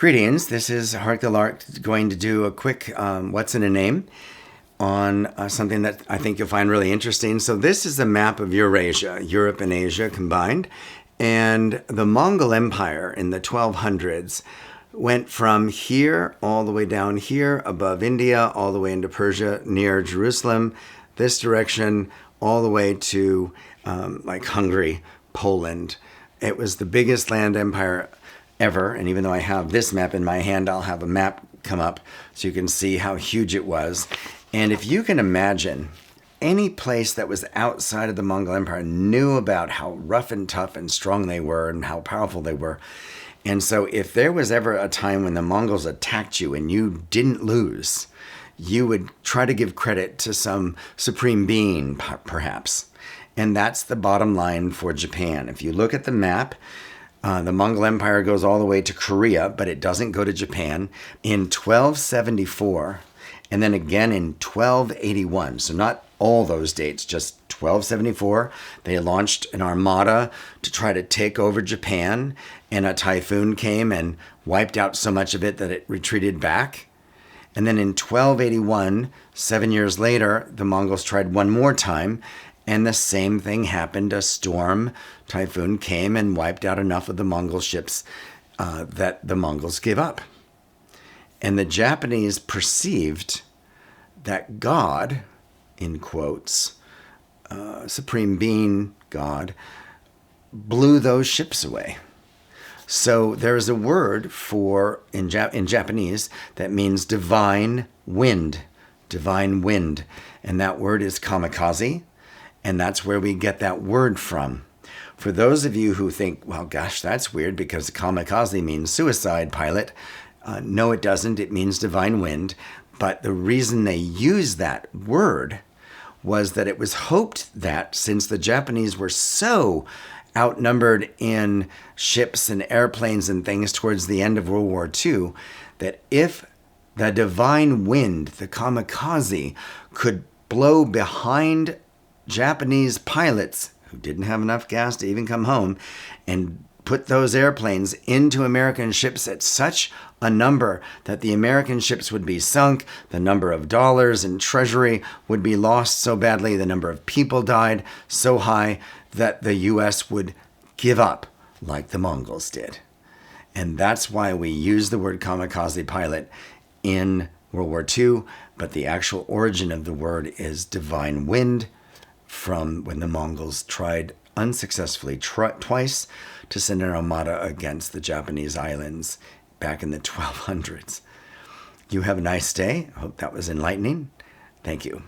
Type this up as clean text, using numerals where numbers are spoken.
Greetings, this is Hark the Lark going to do a quick What's in a Name on something that I think you'll find really interesting. So this is a map of Eurasia, Europe and Asia combined, and the Mongol Empire in the 1200s went from here all the way down here above India, all the way into Persia near Jerusalem, this direction, all the way to like Hungary, Poland. It was the biggest land empire ever, and even though I have this map in my hand, I'll have a map come up so you can see how huge it was. And if you can imagine, any place that was outside of the Mongol Empire knew about how rough and tough and strong they were and how powerful they were. And so if there was ever a time when the Mongols attacked you and you didn't lose, you would try to give credit to some supreme being, perhaps. And that's the bottom line for Japan. If you look at the map, the Mongol Empire goes all the way to Korea, but it doesn't go to Japan. In 1274, and then again in 1281, so not all those dates, just 1274, they launched an armada to try to take over Japan, and a typhoon came and wiped out so much of it that it retreated back. And then in 1281, 7 years later, the Mongols tried one more time, and the same thing happened. A storm, typhoon came and wiped out enough of the Mongol ships that the Mongols gave up. And the Japanese perceived that God, in quotes, supreme being, God, blew those ships away. So there is a word for, in Japanese, that means divine wind, and that word is kamikaze. And that's where we get that word from. For those of you who think, well, gosh, that's weird because kamikaze means suicide pilot. No, it doesn't. It means divine wind. But the reason they used that word was that it was hoped that since the Japanese were so outnumbered in ships and airplanes and things towards the end of World War II, that if the divine wind, the kamikaze, could blow behind Japanese pilots who didn't have enough gas to even come home and put those airplanes into American ships at such a number that the American ships would be sunk, the number of dollars in treasury would be lost so badly, the number of people died so high that the U.S. would give up like the Mongols did. And that's why we use the word kamikaze pilot in World War II, but the actual origin of the word is divine wind, from when the Mongols tried unsuccessfully twice to send an armada against the Japanese islands back in the 1200s. You have a nice day. I hope that was enlightening. Thank you.